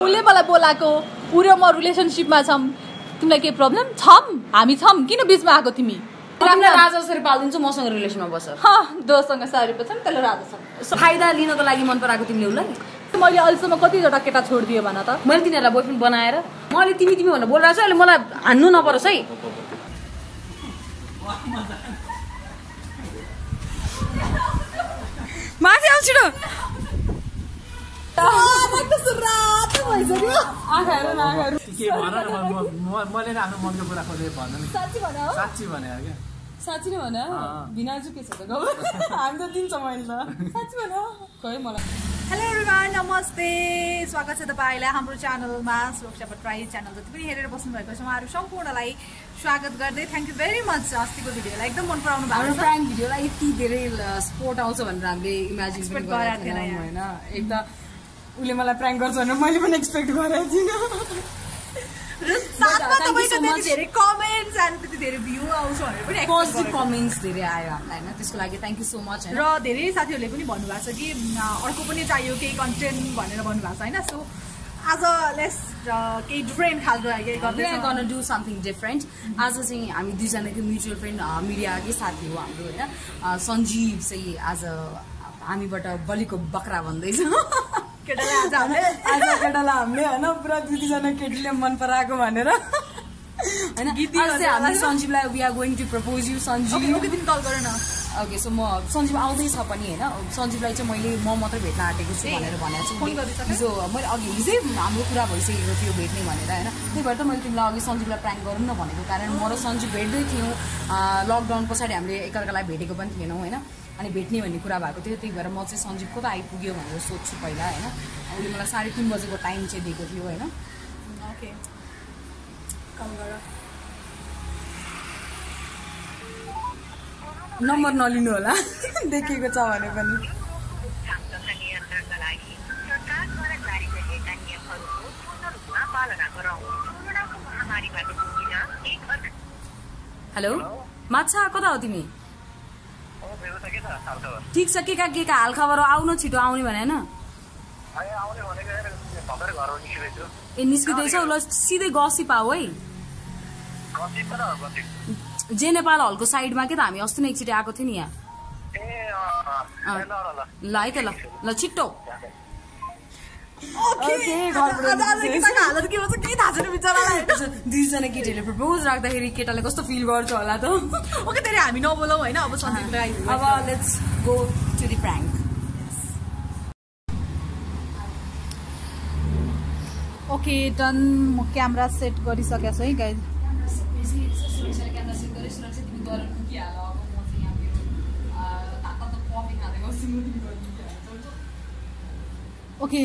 उसले मलाई बोलाको उ र म रिलेसनशिपमा छौं तिमीलाई के प्रब्लम छम हामी छम किन बीचमा आको तिमी तिमीलाई राजा जसरी पाल्दिन्छु मसँग रिलेसनमा बस दोसँग सारी पछन् त्यसले राजासँग फाइदा लिनको लागि मन पराएको तिमीले उसलाई मैले अहिलेसम्म कतिवटा केटा छोडिदियो भन त मैले तिनीहरूलाई बोयफ्रेन्ड बनाएर मैले तिमी भनेर बोलिरहेको छु अहिले मलाई हान्नु नपरोस् है माथि आउँछु छिटो साँच्ची नै भने बिनाजु के छ त हामी त दिन्छौँ मैले त साँच्ची भने खै मलाई हेलो एभ्रिवान नमस्ते स्वागत छ तपाईलाई हाम्रो च्यानलमा सुरक्षा भट्टराई च्यानल जति पनि हेरेर बस्नु भएको छ उहाँहरू सम्पूर्णलाई स्वागत गर्दै थ्यांक यू भेरी मच अस्तिको भिडियोलाई एकदम मन पराउनु भएको छ प्राङ्क भिडियोलाई यति धेरै सपोर्ट आउँछ भनेर हामीले इमेजिन पनि गरेको थिएन हैन एक त उले मलाई प्राङ्क गर्छ भनेर मैले पनि एक्सपेक्ट गरेको थिइनँ धेरै कमेन्ट्स एन्ड त्यति धेरै भ्यू आउँछ भनेर पनि पोजिटिभ कमेन्ट्स धेरै आयो हामीलाई हैन त्यसको लागि थ्यांक यू सो मच र धेरै साथीहरूले पनि भन्नुभएको छ कि अर्को पनि चाहियो केही कन्टेन्ट भनेर भन्नुभएको छ हैन सो आज लेट्स केही डिफरेन्ट खालको गर्दै गर्न डु समथिङ डिफरेन्ट आज चाहिँ हामी दुईजनाको म्युचुअल फ्रेन्ड मिडियाकै साथी हो हाम्रो हैन सञ्जीव चाहिँ आज हामीबाट बलिको बकरा भन्दैछ केटालाई आज केटालाई हामीले हैन पुरा दुईजना केटीले मन पराएको भनेर हैन हामी सञ्जीवलाई we are going to propose you Sanjeev दिन कल गर न ओके सो म सञ्जीव आउँदैछ पनि हैन सञ्जीवलाई चाहिँ मैले म मात्रै भेट्न आँटेको छु भनेर भनेको छु हिजो मैले अघि हिजै हाम्रो कुरा भइसकेको थियो भेट्ने भनेर हैन त्यही भएर त मैले तिमीलाई अघि सञ्जीवलाई प्राङ्क गरौँ न भनेको कारण म र सञ्जीव भेट्दै थियौँ लकडाउन पछाडि हामीले एकअर्कालाई भेटेको पनि थिएनौँ हैन अनि भेट्ने भन्ने कुरा भएको थियो त्यही भएर म चाहिँ सञ्जीव कता आइपुग्यो भनेर सोध्छु पहिला हैन उसले मलाई 3:30 बजेको टाइम चाहिँ दिएको थियो हैन ओके कल गर नम्बर नलिनु होला देखेको छ भने पनि हेलो माछा कता हो तिमी ठिक छ के का हाल खबर आउनु छिटो आउने भने हैन ए निस्किँदैछौ ल सिधै गसिप आऊ है जे नेपाल हलको साइडमा के त हामी अस्ति नै एकचोटि आएको थियो नि यहाँ ल है त ल छिट्टो दुईजना केटीहरूले प्रपोज राख्दाखेरि केटाले कस्तो फिल गर्छ होला त ओके धेरै हामी नबोलौँ होइन अब सञ्जीवलाई अब let's go to the prank okay done म क्यामेरा सेट गरिसकेको छु है guys okay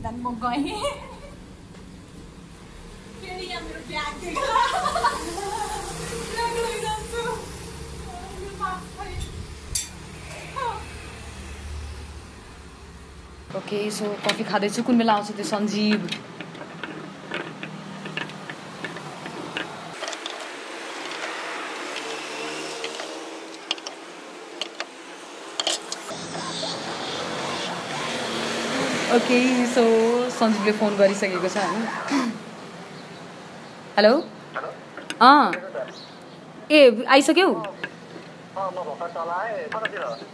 dan mo gay kaya yan मेरो ब्याग ओके सो कफी खाँदैछु कुन बेला आउँछ त्यो सञ्जीव ओके सो सञ्जीवले फोन गरिसकेको छ हैन हेलो ए आइसक्यौ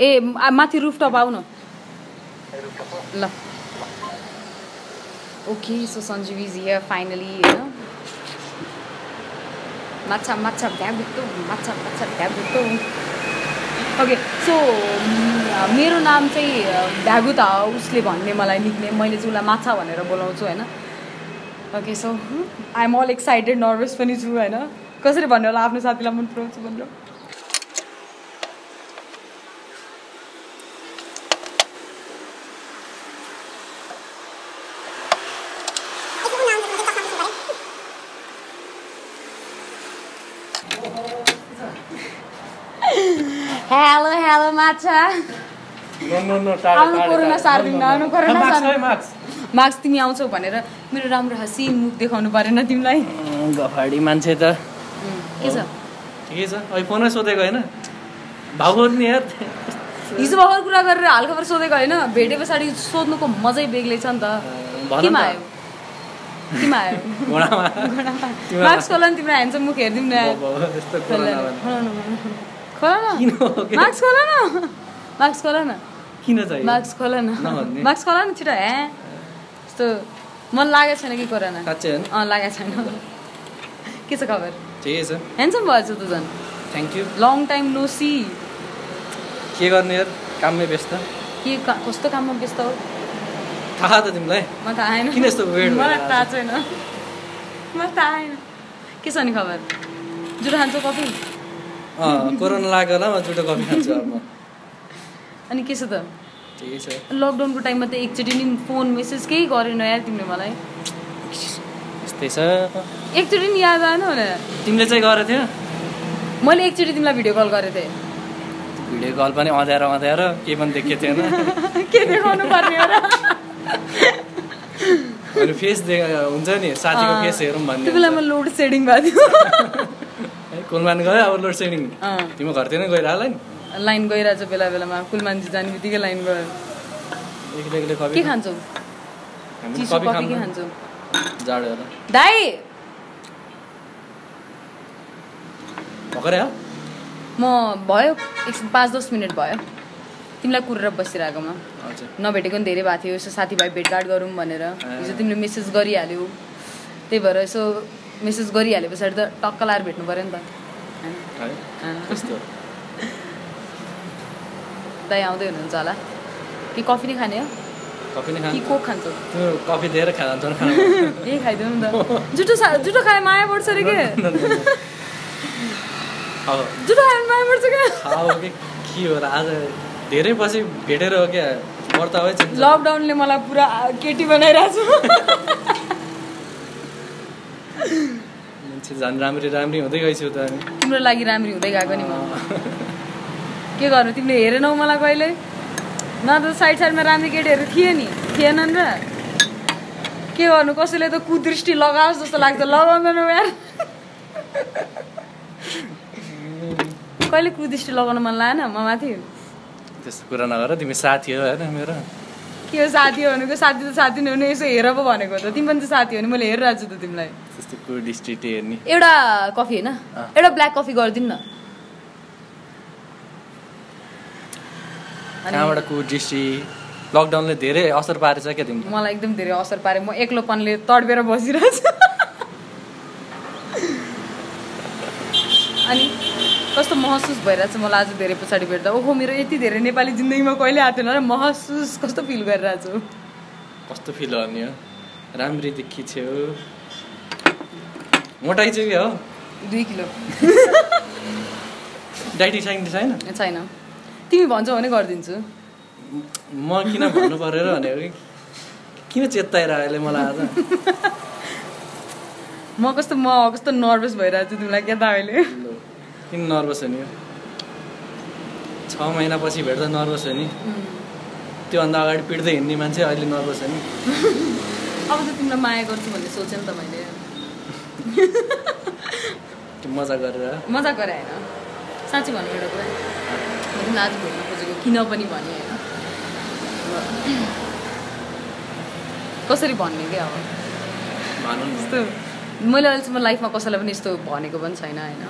ए माथि रुफटप आउ न ल okay so Sanjeev is here finally हैन माछा माछा भ्यागुतो माछा माछा भ्यागुतो ओके सो मेरो नाम चाहिँ भ्यागुता हो उसले भन्ने मलाई निक्नेम मैले चाहिँ उसलाई माछा भनेर बोलाउँछु हैन okay so I am all excited nervous पनि छु हैन कसरी भन्नु होला आफ्नो साथीलाई मन पराउँछु भनेर हेलो हेलो माछा कोरोना सार्दिन मार्क्स तिमी आउँछौ भनेर मेरो राम्रो हसिन मुख देखाउनु परेन तिमीलाई गफाडी मान्छे त के छ ठिकै छ अहिले फोनै सोधेको होइन भाउ नि यार हिजो भर्खर कुरा गरेर हालखबर सोधेको होइन भेटे पछाडि सोध्नुको मजै बेग्लै छ नि त केमा आयो तिमी आयो मार्क्स खोला नि तिम्रो ह्यान्डसम मुख हेरिदिउँ न खोला न मार्क्स खोला न मार्क्स खोला न किन चाहिँ मार्क्स खोला न मार्क्स खोला न छिटो हे यस्तो मन लागेको छैन कि कोरोना साँच्चै हो नि लागेको छैन के छ खबर ठिकै छ ह्यान्डसम भएछ त झन् thank you long time no see के गर्ने यार काममै व्यस्त के कस्तो काममा व्यस्त हो थाहा त तिमीलाई म थाहा आएन किन यस्तो वेट मलाई थाहा छैन मलाई थाहा आएन के छ नि खबर जुठो खान्छौ कफी कोरोना लाग्यो होला म जुठो कफी खान्छु अब म अनि के छ त ठिकै छ लकडाउनको टाइममा त एकचोटि नि फोन मेसेज केही गरेन यार तिमीले मलाई यस्तै छ एकचोटि नि याद आएन भने तिमीले चाहिँ गरेको थियो मैले एकचोटि तिमीलाई भिडियो कल गरेको थिएँ भिडियो कल पनि अँध्यारो केही पनि देखेको थिएन के देखाउनु पर्ने हो र अनि फेस हुन्छ नि साथीको फेस हेरौँ भन्ने त्यो बेला म लोड सेडिङ भएको थियो कुलमान गयो अब लोड सेडिङ तिम्रो घरतिर नै गइरह नि लाइन गइरहेछ बेला बेलामा कुलमानजी जाने बित्तिकै लाइन गयो एक्लै के खान्छौ चिसो कफी कफी के खान्छौ जाडो होला दाइ भर्खरै हो म भयो 5-10 मिनट भयो तिमीलाई कुरेर बसिरहेकोमा हजुर नभेटेको पनि धेरै भएको थियो यसो साथीभाइ भेटघाट गरौँ भनेर हिजो तिमीले मेसेज गरिहाल्यौ त्यही भएर यसो मेसेज गरिहाले पछाडि त टक्क लाएर भेट्नु पऱ्यो नि त त्यस्तो दाइ आउँदै हुनुहुन्छ होला कि कफी नै खाने हो कफी नै कि कोक खान्छौ तिम्रो कफी दिएर खान्छ खाना यही खाइदिउँ नि त जुठो खाए माया पर्छ अरे के जुठो खायो माया पर्छ क्या के हो र आज धेरै पछि भेटेर हो क्या पर्ता हो लकडाउनले मलाई पुरा केटी बनाइरहेको छु मान्छे झन् राम्री हुँदै गइछु त अनि तिम्रो लागि राम्री हुँदै गएको नि म के गर्नु तिमीले हेरेनौ मलाई कहिले न त साइडमा राम्री केटीहरू थिएनन् र के गर्नु कसैले त कुदृष्टि लगाओस् जस्तो लाग्छ लगाउँदैन यार कहिले कुदृष्टि लगाउन मन लागेन म माथि त्यस्तो कुरा नगर तिमी साथी हो होइन मेरो के हो साथी हो भनेको साथी त साथी नै हो नि यसो हेर पो भनेको त तिमी पनि त साथी हो नि मैले हेरिरहेको छु त तिमीलाई त्यस्तो कुदृष्टि हेर्ने एउटा कफी होइन एउटा ब्ल्याक कफी गरिदिनु न कहाँबाट कुदृष्टि लकडाउनले धेरै असर पारेछ क्या तिमीलाई मलाई एकदम धेरै असर पारे म एक्लोपनले तडबेर बसिरहेको छु अनि कस्तो महसुस भइरहेछ मलाई आज धेरै पछाडि भेट्दा ओहो मेरो यति धेरै नेपाली जिन्दगीमा कहिले आएको थिएन र महसुस कस्तो फिल गरिरहेको छु कस्तो फिल गर्ने हो राम्री देखि छेउ मोटाइ चाहिँ के हो 2 किलो डाइटी चाहिन्छ छैन तिमी भन्छौ भने गरिदिन्छु म किन भन्नु पर्यो र भनेको कि किन चेत्ताएर अहिले मलाई आज म कस्तो नर्भस भइरहेको छु तिमीलाई क्या त अहिले किन नर्भस हो नि 6 महिनापछि भेट्दा नर्भस हो नि त्योभन्दा अगाडि पिट्दै हिँड्ने मान्छे अहिले नर्भस हो नि अब त तिमीलाई माया गर्छु भन्ने सोचेँ नि त मैले मजा गरेर होइन साँच्चै भन्नु एउटा कुरा म तिमीलाई आज भेट्न खोजेको किन पनि भने होइन कसरी भन्ने क्या अब भनौँ यस्तो मैले अहिलेसम्म लाइफमा कसैलाई पनि यस्तो भनेको पनि छैन होइन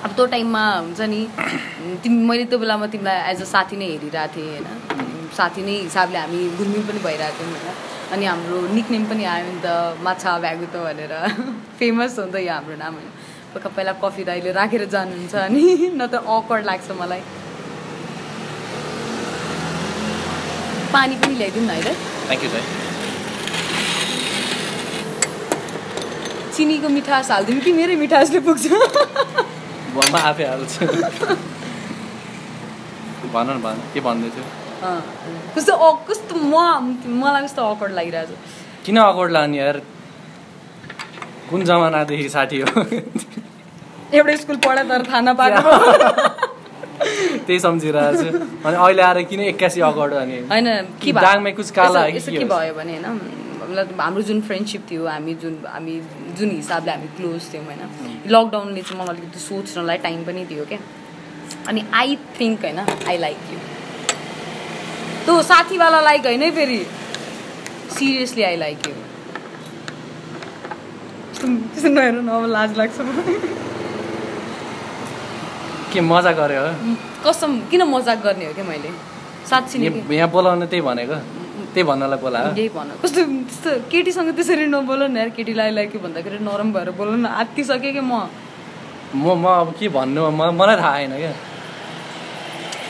अब त्यो टाइममा हुन्छ नि मैले त्यो बेलामा तिमीलाई एज अ साथी नै हेरिरहेको थिएँ होइन साथी नै हिसाबले हामी घुलमिल पनि भइरहेको थियौँ होइन अनि हाम्रो निकनेम पनि आयो नि त माछा भ्यागुतो भनेर फेमस हो नि त यो हाम्रो नाम होइन पहिला कफी दाइले राखेर जानुहुन्छ अनि न त अकवर्ड लाग्छ मलाई पानी पनि ल्याइदिउँ न अहिले थ्याङ्क यू दाइ चिनीको मिठास हालिदिउँ कि मेरै मिठासले पुग्छ म आफै हाल्छु भन न के भन्दै थियो कस्तो मलाई कस्तो अकवर्ड लागिरहेको छ किन अकवर्ड लाग्ने यार कुन जमानादेखि साथी हो एउटा स्कुल पढे तर थाहा नपाएको त्यही सम्झिरहेको छु अनि अहिले आएर किन 81 अकवर्ड अनि होइन के दागमै कुछ काला यसो के भयो भने होइन हाम्रो जुन फ्रेन्डसिप थियो हामी जुन हिसाबले हामी क्लोज थियौँ होइन लकडाउनले चाहिँ मलाई अलिकति सोच्नलाई टाइम पनि दियो क्या अनि आई थिङ्क होइन आई लाइक यु त्यो साथीवाला लाइक होइन फेरि सिरियसली आई लाइक यु त्यस्तो नहेर्नु न अब लाज लाग्छ के मजा गरे हो कसम किन मजाक गर्ने हो क्या मैले साँच्ची नै यहाँ बोलाउनु त्यही भनेको त्यही भन्नलाई बोलायो यही भन कस्तो त्यस्तो केटीसँग त्यसरी नबोल न यार केटीलाई के भन्दाखेरि नरम भएर बोल न आत्तिसकेँ कि म अब के भन्नु मलाई थाहा छैन क्या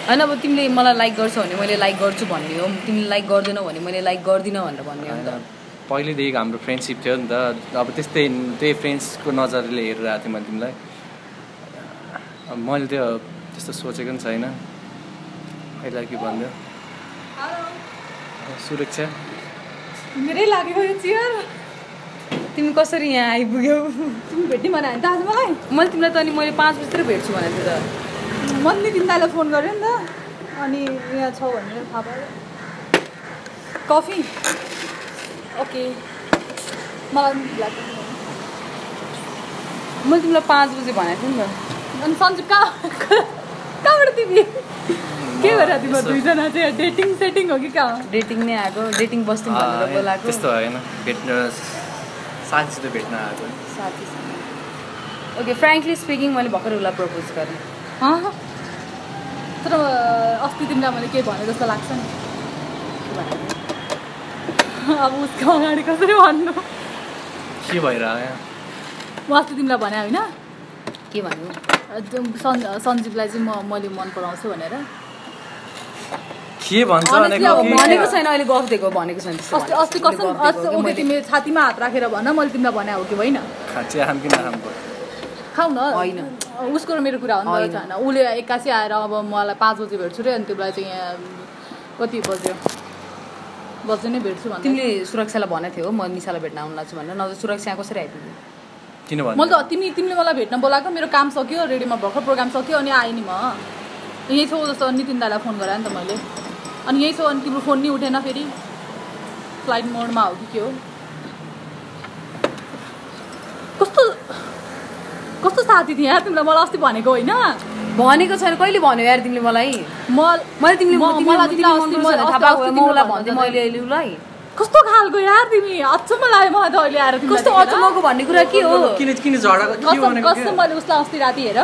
होइन अब तिमीले मलाई लाइक गर्छौ भने मैले लाइक गर्छु भन्ने हो तिमीले लाइक गर्दैनौ भने मैले लाइक गर्दिनँ भनेर भन्ने हो नि त पहिलेदेखिको हाम्रो फ्रेन्डसिप थियो नि त अब त्यही फ्रेन्ड्सको नजरले हेरेर आएको थिएँ मैले तिमीलाई अब मैले त्यस्तो सोचेको पनि छैन अहिले के भन्यो सुरक्षा मेरै लागेको यो चियर तिमी कसरी यहाँ आइपुग्यौ तिमी भेट्ने भने त आज मलाई मैले तिमीलाई त अनि मैले 5 बजीतिर भेट्छु भनेको थिएँ त मैले तिमीलाई फोन गरेँ नि त अनि यहाँ छौ भनेर थाहा भयो कफी ओके मलाई तिमीलाई 5 बजी भनेको थिएँ नि त अनि सञ्जीव कहाँबाट तिमी के गरेर तिम्रो दुईजना चाहिँ डेटिङ सेटिङ हो कि कहाँ डेटिङ नै आएको डेटिङ बस्यौँ भनेर बोलाएको त्यस्तो होइन भेट्न साथीसित भेट्न आएको साथीसँग ओके फ्रेङ्कली स्पिकिङ मैले भर्खर उसलाई प्रपोज गरेँ तर अस्ति तिमीलाई मैले केही भने जस्तो लाग्छ नि अब उसको अगाडि कसरी भन्नु के भइरह्यो म अस्ति तिमीलाई भने होइन के भन्नु सञ्जीवलाई चाहिँ मैले मन पराउँछु भनेर के भन्छ भनेको छैन अहिले गफ दिएको भनेको छैन अस्ति कसम ओके तिमी छातीमा हात राखेर भन मैले तिमीलाई भने हो कि होइन खाऊ न होइन उसको र मेरो कुरा हो नि त होइन उसले 81 आएर अब मलाई 5 बजी भेट्छु रे अनि त्यसलाई चाहिँ यहाँ कति बजे नै भेट्छु भने तिमीले सुरक्षालाई भनेको थियौ म निशालाई भेट्न आउनु लाग्छु भनेर नभए सुरक्षा कसरी आइपुग्यो किन भन्नु मैले त तिमीले मलाई भेट्न बोलाएको मेरो काम सक्यो रेडियोमा भर्खर प्रोग्राम सक्यो अनि आएँ नि म यही छौ जस्तो नितिन दाइलाई फोन गरेँ नि त मैले अनि यही छौ अनि तिम्रो फोन नि उठेन फेरि फ्लाइट मोडमा हो कि के हो कस्तो साथी थिएँ यार तिमीलाई मलाई अस्ति भनेको होइन भनेको छैन कहिले भन्यो यार तिमीले मलाई मैले तिमीलाई कस्तो खालको यार तिमी अचम्म लाग्यो मलाई त अहिले आएर कस्तो अचम्मको भन्ने कुरा के हो कस्तो मैले उसलाई अस्ति राति हेर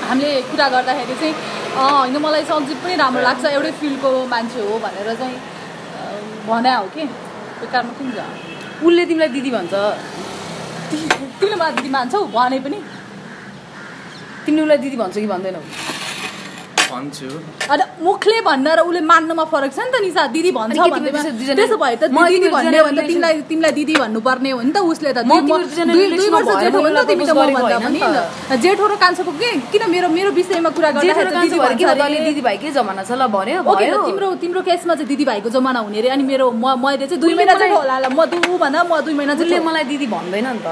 हामीले कुरा गर्दाखेरि चाहिँ होइन मलाई सञ्जीव पनि राम्रो लाग्छ एउटै फिल्डको मान्छे हो भनेर चाहिँ भने हो कि बेकारमा किन जा उसले तिमीलाई दिदी भन्छ तिमीले मलाई दिदी मान्छौ भने पनि तिमीले उसलाई दिदी भन्छ कि भन्दैनौ भन्छु अनि मुखले भन्न र उसले मान्नुमा फरक छ नि त निशा दिदी भन्छ त्यसो भए त दिदी भन्ने हो भने त तिमीलाई दिदी भन्नुपर्ने हो नि त उसले त 2 वर्ष जेठो हो नि त तिमी त मभन्दा पनि जेठो र कान्छोको किन मेरो विषयमा कुरा गर्दाखेरि दिदी भाइ के जमाना छ ल भन्यो तिम्रो केसमा चाहिँ दिदी भाइको जमाना हुने रे अनि मैले चाहिँ 2 महिना चाहिँ होला म 2 महिना चाहिँ मलाई दिदी भन्दैन नि त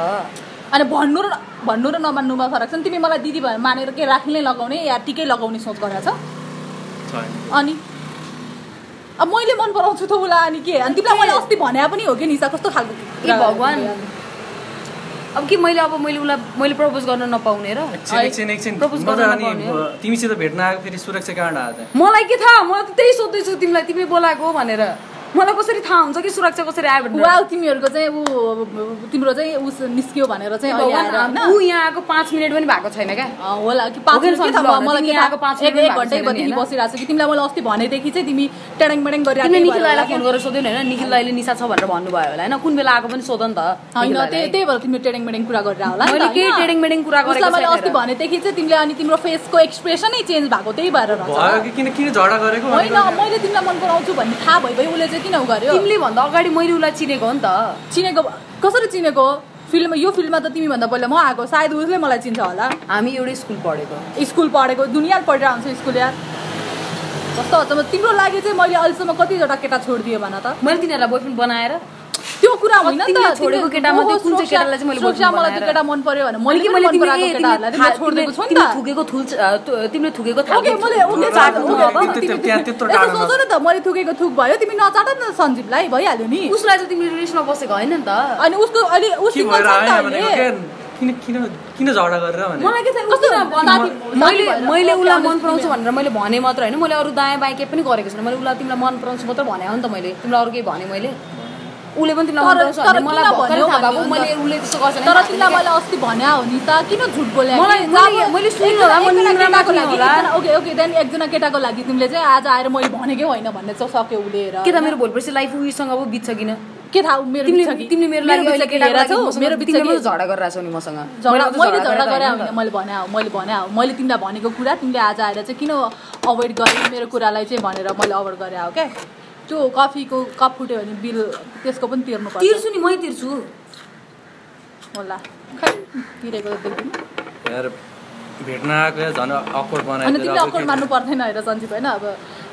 अनि भन्नु र नमान्नुमा फरक छ नि तिमी मलाई दिदी भएर मानेर के राखिलै लगाउने या टिकै लगाउने सोच गरेछ अनि अब मैले मन पराउँछु त उसलाई अनि के अनि तिमीलाई मैले अस्ति भने पनि हो कि निशा कस्तो खालको ए भगवान अब के मैले उसलाई प्रपोज गर्न नपाउने र तिमीसित भेट्न आएको फेरि सुरक्षा कहाँ आएको मलाई के थाहा म त्यही सोध्दैछु तिमीलाई तिमीले बोलाएको भनेर मलाई कसरी थाहा हुन्छ कि सुरक्षा कसरी आयो भने वाउ तिमीहरुको चाहिँ तिम्रो चाहिँ उस निस्कियो भनेर चाहिँ अहिले आएर हैन उ यहाँ आको 5 मिनेट पनि भएको छैन के होला कि 5 मिनेट के थाहा मलाई के आको 5 मिनेट 1 घण्टै बदेखि बसिरहेको छु कि तिमीलाई मैले अस्ति भनेदेखि चाहिँ तिमी टेडङ मेडङ गरिरहेको तिमीले निखिललाई फोन गरेर सोध्यौ हैन निखिलले निशा छ भनेर भन्नुभयो होला हैन कुन बेला आको पनि सोध नि त हैन त्यही भएर तिमीले टेडङ मेडङ कुरा गरिरा होला मैले के टेडङ मेडङ कुरा गरेको छैन मैले अस्ति भनेदेखि चाहिँ तिमीले अनि तिम्रो फेसको एक्सप्रेसनै चेन्ज भएको त्यही भएर भयो कि किन झगडा गरेको हैन मैले तिमीलाई मन पराउँछु भन्ने थाहा भइ उले चाहिँ किन गर्यो तिमीले भन्दा अगाडि मैले उलाई चिनेको हो नि त चिनेको कसरी चिनेको फिल्म यो फिल्ममा त तिमी भन्दा पहिला म आएको सायद उसले मलाई चिन्छ होला हामी एउटै स्कुल पढेको दुनिया पढेर आउँछ स्कुल यार कस्तो अचम्म तिम्रो लागि चाहिँ मैले अहिलेसम्म कतिवटा केटा छोडिदिएँ भन त मैले तिनीहरूलाई बोयफ्रेन्ड बनाएर त्यो कुरा होइन नि त छोडेको केटामध्ये कुन चाहिँ केटालाई चाहिँ मैले बोयफ्रेन्ड मलाई त्यो केटा मन पर्यो भने मैले पनि मन पराएको केटाहरुलाई म छोड्दिएको छु नि त तिमीले थुकेको थाहा ओके मैले ओके चाट सोच न त मैले थुकेको थुक भयो तिमी नचाट न सञ्जीवलाई भइहाल्यो नि उसलाई चाहिँ तिमीले रिलेसनमा बसेको हैन नि त अनि उसको अलि उस सिंगल छ नि किन झगडा गरेर भने मलाई के छ कस्तो मैले उलाई मन पराउँछु भनेर मैले भने मात्र हैन मैले अरु दायाँ बायाँ के पनि गरेको छैन मैले उलाई तिमीलाई मन पराउँछु मात्र भने हो नि त मैले तिमीलाई अरु के भने मैले उसले पनि तिमीलाई मन पराउँछ भने मलाई भर्खरै थाहा भएको मैले उसले त्यस्तो गर्छ तर तिमीलाई मैले अस्ति भने हो नि त किन झुट बोले मैले सुनेको होला मैले निन्द्राको लागि ओके ओके देन एकजना केटाको लागि तिमीले चाहिँ आज आएर मैले भनेकै होइन भन्ने चाहिँ सक्यो उसले हेर के त मेरो भोलिपर्सि लाइफ उसँग अब बित्छ किन के थाहा मेरो तिमीले मेरो लागि अहिले केटा छौ मेरो बित्थामा झगडा गरिरहेछौ नि मसँग मैले झगडा गरे होइन मैले भने मैले तिमीलाई भनेको कुरा तिमीले आज आएर चाहिँ किन अभोइड गरे मेरो कुरालाई चाहिँ भनेर मैले अभोइड गरे हो क्या त्यो कफीको कप फुट्यो भने बिल त्यसको पनि तिर्नु पर्छ तिर्छु नि मै तिर्छु होला खै तिरेको देख्दिन यार भेट्न आएको झन् अकवर्ड बनायो अनि तिमीले अकवर्ड मान्नु पर्दैन हेर सञ्जीव हैन अब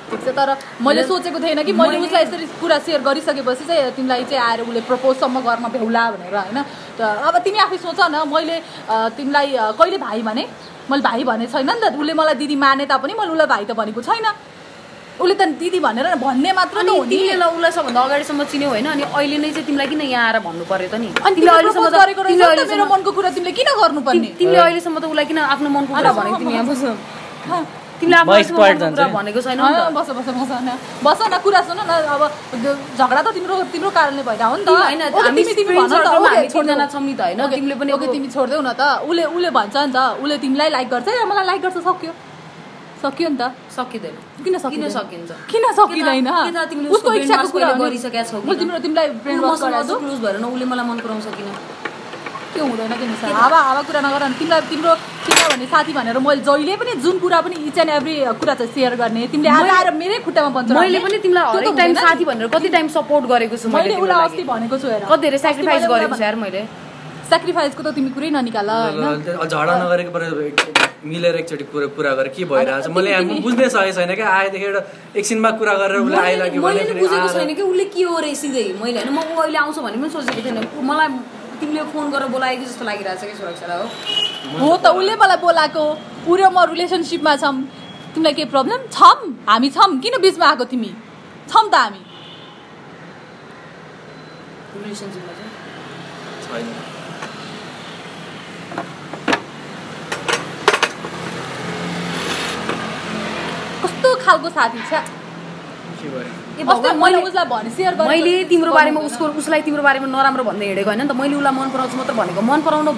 ठीक छ तर मैले सोचेको थिएन कि मैले उसलाई यसरी कुरा सेयर गरिसकेपछि चाहिँ तिमीलाई चाहिँ आएर उसले प्रपोजसम्म गर्न भ्याउला भनेर होइन अब तिमी आफै सोच न मैले तिमीलाई कहिले भाइ भने मैले भाइ भने छैन नि त उसले मलाई दिदी माने तापनि मैले उसलाई भाइ त भनेको छैन उसले त दिदी भनेर भन्ने मात्र त हो नि तिमीले उसलाई सबभन्दा अगाडिसम्म चिन्यौ होइन अनि अहिले नै चाहिँ तिमीलाई किन यहाँ आएर भन्नु पर्यो त नि अनि तिमीले अहिलेसम्म गरेको रहेछ मेरो मनको कुरा तिमीले किन गर्नुपर्ने तिमीले अहिलेसम्म त उसलाई किन आफ्नो मनको कुरा भनेको तिमी यहाँ बस तिमीले आफ्नो कुरा भनेको छैन बस बस बस न बस न कुरा सुन न अब झगडा त तिम्रो कारणले भइरहेको नि त हैन हामी तिमी भन त हामी छोड्दैन छौं नि त हैन तिमीले पनि ओके तिमी छोड्देऊ न त उसले भन्छ नि त उसले तिमीलाई लाइक गर्छ या मलाई लाइक गर्छ सक्यो नि त सकिदैन किन सकिन्छ किन सकिदैन उसको इच्छाको कुरा गरिसकेका छौ म तिमीलाई ब्रेन वाश गराउँछु क्लोज भएर न उसले मलाई मन पराउँछ किन के हुँदैन के निसा हावा कुरा नगर तिमीलाई तिम्रो किनभने साथी भनेर मैले जहिले पनि जुन कुरा पनि इच एन्ड एभ्री कुरा चाहिँ सेयर गर्ने तिमीले आज आएर मेरै खुट्टामा बन्छ मैले पनि तिमीलाई हरेक टाइम साथी भनेर कति टाइम सपोर्ट गरेको छु मैले उसलाई अस्ति भनेको छु हेर कति धेरै सेक्रिफाइस गरेको छु यार मैले सेक्रिफाइसको त तिमी कुरै ननिकाल हैन झगडा नगरेको पर मिलेर एकचोटि कुरा गरेर के भइरहेछ मैले बुझ्नै सकेको छैन क्या आएदेखि एउटा एकछिनमा कुरा गरेर उसले आइलाग्यो भने मैले बुझेको छैन कि उसले के हो रे सिधै मैले हैन म उ अहिले आउँछ भन्ने पनि सोचेको थिएन मलाई तिमीले फोन गरेर बोलाएको जस्तो लागिरहेछ कि सुरक्षा हो त उसले मलाई बोलाएको पुरो म रिलेसनशिपमा छौं तिमीलाई के प्रब्लम छौं हामी छौं किन बीचमा आएको तिमी छौं त हामी रिलेसनशिपमा छैन कस्तो खालको साथी छ मैले तिम्रो बारेमा उसलाई तिम्रो बारेमा नराम्रो भन्दै हिँडेको होइन नि त मैले उसलाई मन पराउँछु मात्र भनेको मन पराउनु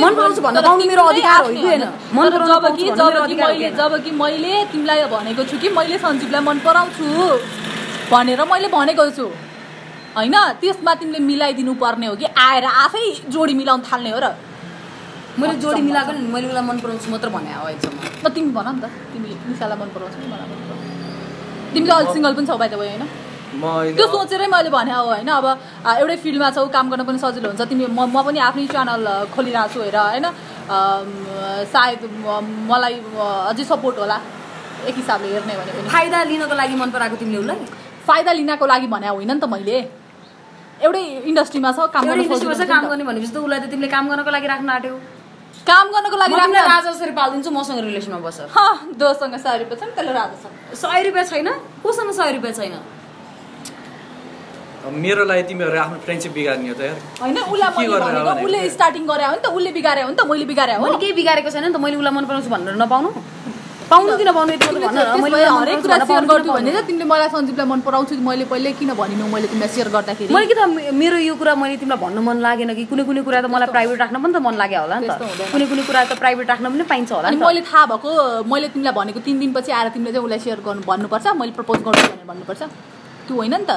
मन पराउँछु भन्न पाउनु मेरो अधिकार हो हैन मन पराउनु जब कि मैले तिमीलाई भनेको छु कि मैले सञ्जीवलाई मन पराउँछु भनेर मैले भनेको छु हैन त्यसमा तिमीले मिलाइदिनु पर्ने हो कि आएर आफै जोडी मिलाउन थाल्ने हो र मैले जोडी मिलाएको नि मैले उसलाई मन पराउँछु मात्र भने हो अहिलेसम्म त तिमी भन नि त तिमी निशालाई मन पराउँछौ कि मलाई मन पराउँछौ तिमीले अल सिंगल पनि छौ बाइ द वे हैन त्यो सोचेरै मैले भने हो हैन अब एउटै फिल्डमा छौ काम गर्न पनि सजिलो हुन्छ तिमी म पनि आफ्नै च्यानल खोलिरहेको छु हेर हैन सायद मलाई अझै सपोर्ट होला एक हिसाबले हेर्ने भने पनि फाइदा लिनको लागि मन पराएको तिमीले उसलाई फाइदा लिनको लागि भने होइन नि त मैले एउटै इन्डस्ट्रीमा छ काम गर्ने भनेपछि त उसलाई त तिमीले काम गर्नको लागि राख्न आट्यौ काम गर्नको लागि राख्न राजा जसरी पाल्दिन्छु मसँग रिलेसनमा बस दोसँग 100 रुपैयाँ छ नि त्यसले राजा छ 100 रुपैयाँ छैन कोसँग 100 रुपैयाँ छैन मेरो लागि तिमीहरु आफ्नो फ्रेन्डशिप बिगार्ने हो त यार हैन उलाई मैले भनेको उले स्टार्टिङ गरे हो नि त उले बिगारे हो नि त मैले बिगारे हो मैले केही बिगारेको छैन नि त मैले उलाई मन पराउँछु भनेर नपाउनु पाउनु किन पाउनु यति भन्न मैले हरेक कुरा सेयर गर्छु भने चाहिँ तिमीले मलाई सञ्जीवलाई मन पराउँछु मैले पहिले किन भनिनौ मैले तिमीलाई सेयर गर्दाखेरि मैले के त मेरो यो कुरा मैले तिमीलाई भन्न मन लागेन कि कुनै कुनै कुरा त मलाई प्राइभेट राख्न पनि त मन लाग्यो होला नि त कुनै कुनै कुरा त प्राइभेट राख्न पनि पाइन्छ होला नि अनि मैले थाहा भएको मैले तिमीलाई भनेको 3 दिनपछि आएर तिमीले चाहिँ उलाई सेयर गर्नु भन्नुपर्छ मैले प्रपोज गर्छु भनेर भन्नुपर्छ त्यो होइन नि त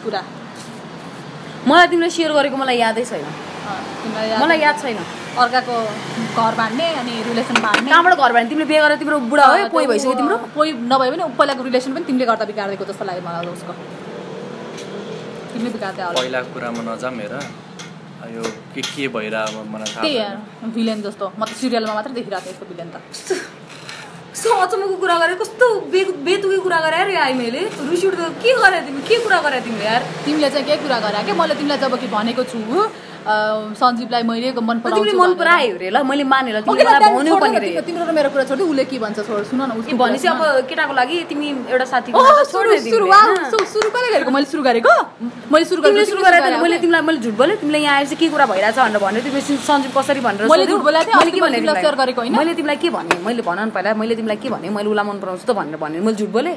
कुरा मलाई तिमीले सेयर गरेको मलाई यादै छैन मलाई याद छैन अर्काको घर बाँड्ने अनि रिलेसन बाँड्ने कहाँबाट घर बाँड्ने तिमीले बिहे गरेर तिम्रो बुढा हो पोइ भइसक्यो तिम्रो पोइ नभए पनि पहिलाको रिलेसन पनि तिमीले गर्दा बिगार्दिएको जस्तो लाग्यो मलाई उसको तिमीले बिगार्दै होला पहिलाको कुरामा नजाम हेर यो के भइरहेको मलाई थाहा छैन भिलेन जस्तो म त सिरियलमा मात्र देखिरहेको थिएँ यस्तो भिलेन त कस्तो अचम्मको कुरा गरे कस्तो बेतुकी कुरा गरे यार आइ मैले रुसी उठ्दो के गरे तिमी के कुरा गरे तिमीले यार तिमीले चाहिँ के कुरा गरे के मैले तिमीलाई जब कि भनेको छु सञ्जीवलाई मैले मन पराउँछु तिमीले मन परायो रे ल मैले माने ल तिमीले मलाई भन्नु पनि रे तिम्रो र मेरो कुरा छोड्दै उले के भन्छ छोड सुन न उसले भनेसी अब केटाको लागि तिमी एउटा साथीको नाता छोड्दै दिनु सुरु कहिले गरेको मैले सुरु गरेको मैले तिमीलाई मैले झुट बोले तिमीले यहाँ आएर चाहिँ के कुरा भइराछ भनेर भन्यो तिमीले सञ्जीव कसरी भनेर मैले झुट बोलेको थिएँ मैले के भने सेयर गरेको हैन मैले तिमीलाई के भने मैले भन न पहिला मैले तिमीलाई के भने मैले उला मन पराउँछु त भनेर भने मैले झुट बोले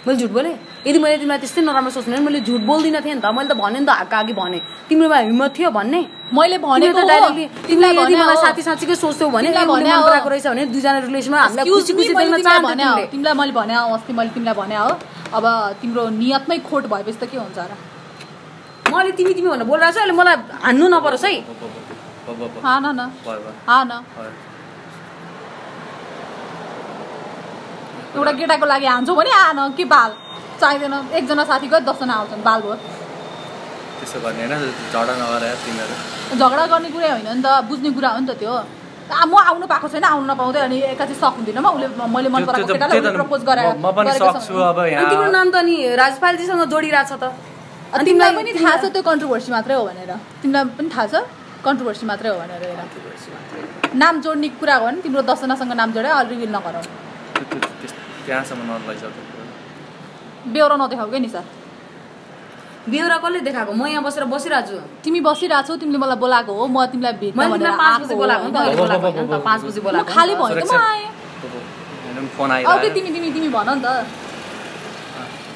मैले झुट बोलेँ? यदि मैले तिमीलाई त्यस्तै नराम्रो सोच्ने मैले झुट बोल्दिनँ थिएँ नि त। मैले त भने नि त हातका अघि भने तिम्रोमा हिम्मत थियो भन्ने। मैले भनेको त डाइरेक्टली तिमीलाई यदि मलाई साथी साँच्चीकै सोच्थ्यौ भने मन पराएको रहेछ भने दुईजना रिलेसनमा हामीलाई खुसी खुसी देख्न चाहन्थ्यौ। तिमीलाई मैले भने अस्ति मैले तिमीलाई भने हो अब तिम्रो नियतमै खोट भएपछि त के हुन्छ र? मैले तिमी तिमी भनेर बोलिरहेको छु अहिले मलाई हान्नु नपरोस् है। हान न हान एउटा केटाको लागि हान्छौ भने हान के बाल चाहिँदैन। एकजना साथी गयो 10 जना आउँछन् बाल भयो। त्यसो गर्ने हैन झगडा नगर यार तिमीहरु। झगडा गर्ने कुरा होइन नि त बुझ्ने कुरा हो नि त त्यो। म आउनु पाएको छैन आउनु नपाउँदै अनि एकाचि सक हुँदैन म उले मैले मन पराएको केटालाई प्रपोज गराएर म पनि सक्छु अब यहाँ। तिम्रो नाम त नि राजपालजीसँग जोडिरा छ त। अनि तिमीलाई पनि थाहा छ त्यो कन्ट्रोभर्सी मात्रै हो भनेर। तिमीलाई पनि थाहा छ कन्ट्रोभर्सी मात्रै हो भनेर। नाम जोड्ने कुरा हो भने तिम्रो 10 जनासँग नाम जोडे अलि रिभिल नगरौ। त्यहाँसम्म नलैजाऊ। बेहोरा नदेखाऊ के नि सर। बेहोरा कसले देखाएको? म यहाँ बसेर बसिरहेको छु। तिमी बसिरहेको छौ तिमीले मलाई बोलाएको हो। म तिमीलाई भेट्न भनेर 5 बजे बोलाएको नि त। अहिले बोलाएको हैन त 5 बजे बोलाएको। म खाली भयो त म आए। फोन आइरहेको। ओके तिमी भन नि त।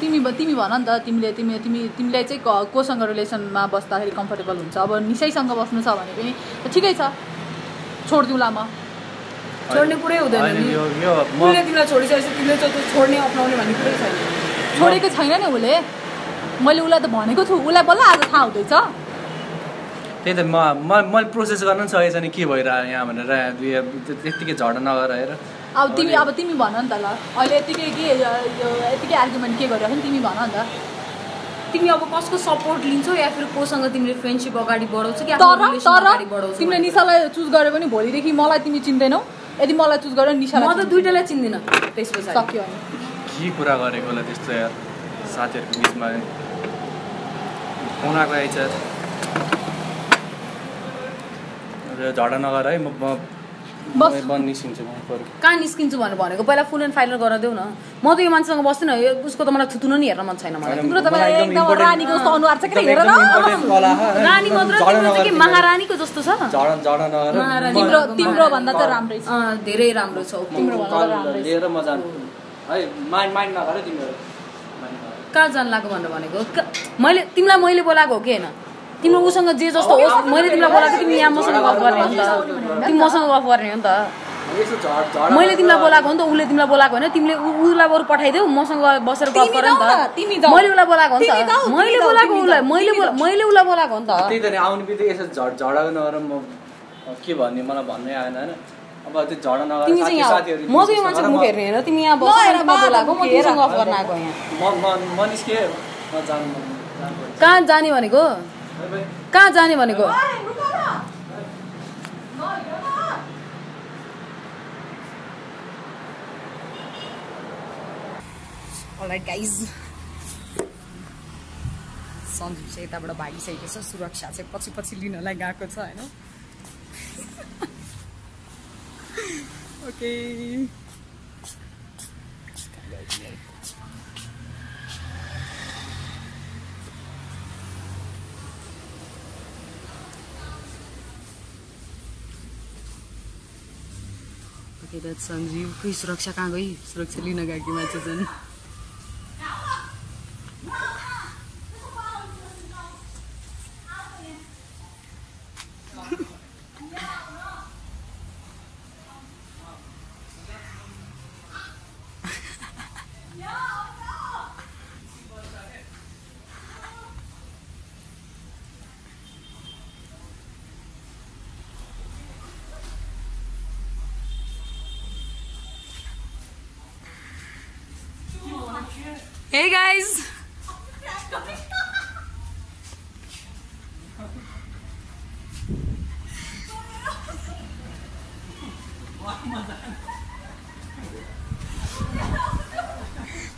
तिमी भन नि त तिमीले चाहिँ कोसँग रिलेसनमा बस्दाखेरि कम्फर्टेबल हुन्छ। अब निशैसँग बस्नु छ भने पनि ठिकै छ छोड्दिउँला म। छोड्ने कुरै हुँदैन नि। मैले तिमीलाई छोडिसकेपछि तिमीले चाहिँ छोड्ने अपनाउने भन्ने कुरै छैन। छोडेको छैन नि उसले। मैले उसलाई त भनेको छु उसलाई बल्ल आज थाहा हुँदैछ। त्यही त मैले प्रोसेस गर्न पनि सकेको छैन के भइरहेको यहाँ भनेर यतिकै झगडा नगर हेर। अब तिमी भन नि त ल अहिले यतिकै आर्गुमेन्ट के गरिरहेको नि तिमी भन नि त। तिमी अब कसको सपोर्ट लिन्छौ या फिर कोसँग तिमीले फ्रेन्डशिप अगाडि बढाउँछौ कि आफ्नो रिलेसन अगाडि बढाउँछौ? तिमीले निशालाई चुज गर्यो भने भोलिदेखि मलाई तिमी चिन्दैनौ। यदि मलाई चुज गर्यो निशालाई म त दुईटालाई चिन्दिनँ। त्यसपछि सक्यो अनि के कुरा गरेको होला त्यस्तो यार साथीहरुको बीचमा फोन आएको आइछ। झगडा नगर है म निस्किन्छु कहाँ निस्किन्छु भनेर भनेको पहिला फुल एन्ड फाइनल गर्न देऊ न। म त यो मान्छेसँग बस्दिनँ उसको त मलाई थुथुन नि हेर्न मन छैन मलाई। तिम्रो त एकदम रानीको जस्तो अनुहार छ के हेर न। रानी मात्र तिम्रो चाहिँ के महारानीको जस्तो छ। झगडा नगर तिम्रो भन्दा त राम्रै छ। धेरै राम्रो छ तिम्रो भन्दा राम्रै छ। लिएर म जान्छु है माइन्ड नगर तिम्रो। कहाँ जान लाग्यो भनेर भनेको मैले तिमीलाई मैले बोलाएको हो कि हैन? तिम्रो उसँग जे जस्तो होस् मैले तिमीलाई बोलाएको तिमी यहाँ मसँग गफ गर्ने हो नि त। तिमी मसँग गफ गर्ने हो नि त। मैले तिमीलाई बोलाएको हो नि त उसले तिमीलाई बोलाएको होइन। तिमीले उसलाई बरु पठाइदेऊ मसँग बसेर गफ गर नि त। मैले उसलाई बोलाएको हो नि त। मैले बोलाएको उसलाई मैले उसलाई बोलाएको हो नि त। त्यही त नि आउने बित्तिकै यसो झगडा नगर म के भन्ने मलाई भन्नै आएन हैन। अब त्यो झगडा नगर साथीहरु म त यो मान्छे मुख हेर्ने हैन। तिमी यहाँ बसेर म बोलाएको म तिमीसँग गफ गर्न आएको यहाँ। म निस्के म जानु कहाँ जाने भनेको? कहाँ जाने भनेको? अलराइट गाइज सञ्जीव चाहिँ यताबाट भागिसकेको छ। सुरक्षा चाहिँ पछि लिनलाई गएको छ हैन। ओके सञ्जीव कोही सुरक्षा कहाँ गई? सुरक्षा लिन गएकी मान्छे छन्। Hey guys!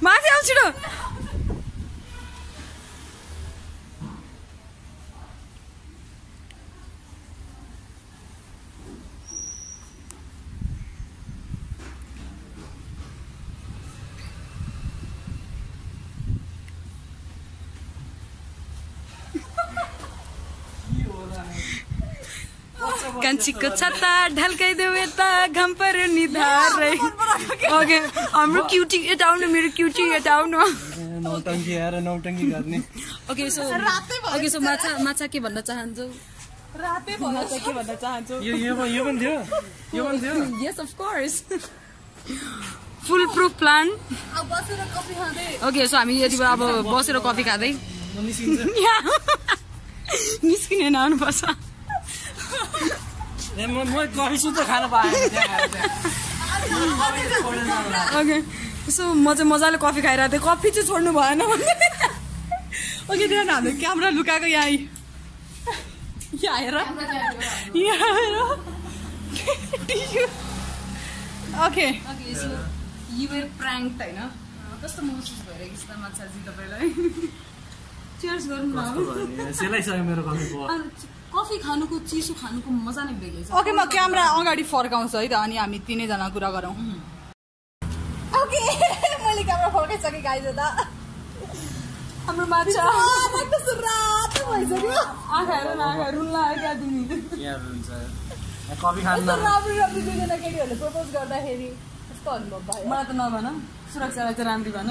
माथि आऊ छिटो। कान्छीको छत्ता ढल्काइदेऊ यता घाम पर्यो निधारै ओके हाम्रो क्युटी यता आउनु मेरो क्युटी यता आउनु नौटङ्की आएर नौटङ्की गर्ने ओके सो माछा के भन्न चाहन्छौ रातै भन्न चाहिँ के भन्न चाहन्छु यो पनि थियो yes of course full proof plan अब बसेर कफी खाँदै ओके सो हामी यति बेला अब बसेर कफी खाँदै निस्किने आउनुपर्छ म कफी सुत्दै खान पाएँ ओके सो म चाहिँ मजाले कफी खाइरहेको थिएँ कफी चाहिँ छोड्नु भएन ओके त्यहाँ हामीले क्यामेरा लुकाएको यहाँ आएर okay so you were prank होइन कस्तो महसुस भइरहेको छ माछाजी तपाईँलाई चियर्स गरौँ न सेलाइसक्यो मेरो कफी कफी खानुको चिसो खानुको मजा नै बेग्लै छ ओके म क्यामेरा अगाडि फर्काउँछु है त अनि हामी तिनैजना कुरा गरौँ ओके मैले क्यामेरा फर्काइसकेँ गाइज त हाम्रो माछा रातो भइसक्यो आँखा रुन लाग्यो तिमी यहाँ हुन्छ कफी खानु राम्रो दुईजना केटीहरूले प्रपोज गर्दाखेरि कस्तो अनुभव भयो मलाई त नभन सुरक्षालाई चाहिँ राम्री भन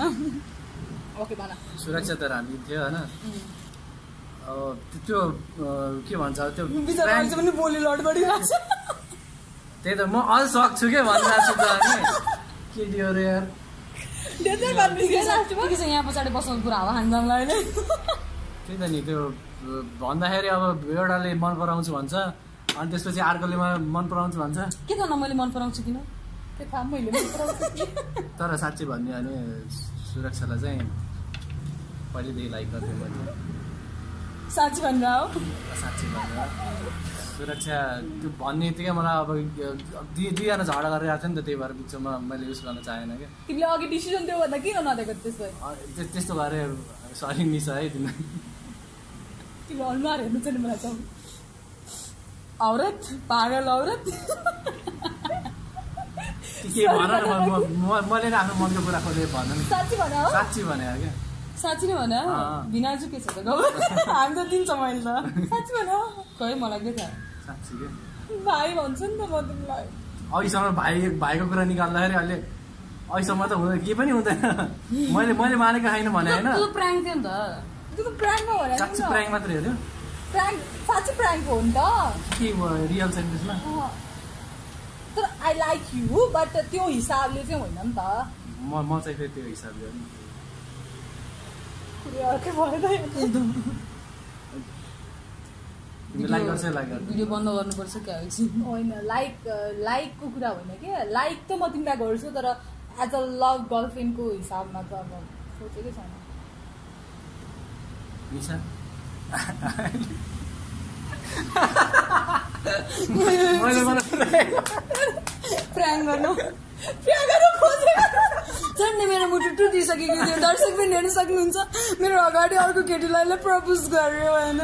ओके भन सुरक्षा त राम्री थियो होइन अब त्यो के भन्छ त्यो पनि बोली लडबडिरहेको छ त्यही त म अझ सक्छु के भनिरहेको छु त अनि केटीहरू यार यहाँ पछाडि बस्नु कुरा हावा खान्छलाई त्यही त नि त्यो भन्दाखेरि अब एउटाले मन पराउँछु भन्छ अनि त्यसपछि अर्कोले मन पराउँछु भन्छ के गर्न मैले मन पराउँछु किन त्यो थाहा मैले तर साँच्चै भन्ने भने सुरक्षालाई चाहिँ पहिलेदेखि लाइक गर्थेँ मैले साँच्ची भनेर हो साँच्चै भनेर सुरक्षा त्यो भन्ने यतिकै मलाई अब दुईजना झगडा गरिरहेको थियो नि त त्यही भएर बिचमा मैले युज गर्न चाहेन क्या तिमीले अघि डिसिजन दियो भन्दा किन नदिएको त्यसो त्यस्तो गरे सरी निसा है तिमीलाई तिमीले अनुहार हेर्नु चाहिँ मलाई छ औरत पागल औरत के भन मैले आफ्नो मनको कुरा खोजेँ भन साँच्ची भने साँच्ची भने क्या साँच्ची नै भन भिनाजु के छ त हामी त दिन्छ मैले त साँच्ची भन खै मलाई के थाहा साँच्ची क्या भाइ भन्छु नि त म तिमीलाई अहिलेसम्म भाइको कुरा निकाल्दाखेरि अहिले अहिलेसम्म त हुँदैन के पनि हुँदैन मैले मानेको छैन भने होइन त्यो प्राङ्क थियो नि त त्यो त प्राङ्क नभएर साँच्ची प्राङ्क मात्रै हो त्यो प्राङ्क साँच्ची प्राङ्क हो नि त के रियल छैन त्यसमा तर आई लाइक यु बट त्यो हिसाबले चाहिँ होइन नि त म चाहिँ फेरि त्यो हिसाबले भिडियो बन्द गर्नुपर्छ क्या होइन लाइकको कुरा होइन क्या लाइक त म तिमीलाई गर्छु तर एज अ लभ गर्लफ्रेन्डको हिसाबमा त अब सोचेकै छैन प्राङ्क गर्नु झन्डै मेरो मुटु टुटिसकेको थियो दर्शक पनि हेर्न सक्नुहुन्छ मेरो अगाडि अर्को केटीलाई प्रपोज गर्यो होइन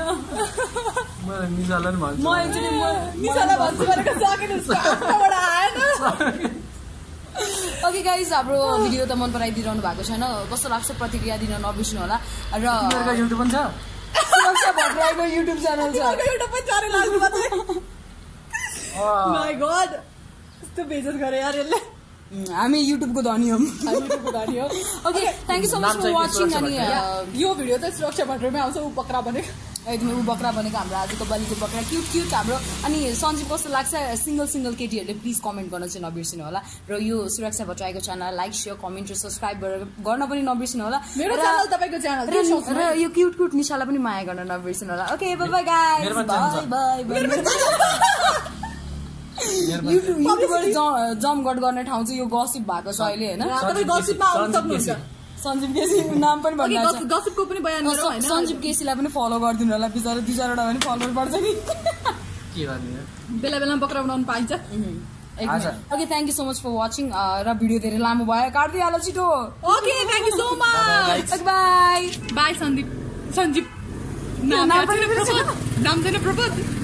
ओके गाइज हाम्रो भिडियो त मन पराइदिइरहनु भएको छैन कस्तो लाग्छ प्रतिक्रिया दिन नबिर्सनु होला र युट्युब पनि छ सुरक्षा भट्टराईको युट्युब च्यानल छ हामी युट्युबको धनी हौ okay thank you so much for watching अनि यो भिडियो चाहिँ सुरक्षा भट्टराईमै आउँछ ऊ बक्रा भनेको एकदमै ऊ बक्रा भनेको हाम्रो आजको बलिको बक्रा क्युट हाम्रो अनि सञ्जीव कस्तो लाग्छ सिङ्गल केटीहरूले प्लिज कमेन्ट गर्न चाहिँ नबिर्सिनु होला र यो सुरक्षा भट्टराईको च्यानल लाइक सेयर कमेन्ट र सब्सक्राइब गर्न पनि नबिर्सिनु होला मेरो च्यानल तपाईको च्यानल र यो क्युट निशालाई पनि माया गर्न नबिर्सिनु होला okay bye bye guys bye bye युट्युबबाट जमघट गर्ने ठाउँ चाहिँ यो गसिप भएको छ अहिले होइन सञ्जीव केसी नाम पनि गसिपको पनि बयान गरौँ हैन सञ्जीव केसीलाई पनि फलो गरिदिनु होला बिचारा दुई चारवटा पनि फलोवर बढ्छ नि के गर्ने बेला बेलामा बक्रा बनाउनु पाइन्छ okay thank you so much for watching र भिडियो धेरै लामो भयो काट्दै हाल छिटो okay thank you so much bye bye Sanjeev नाम छैन प्रपोज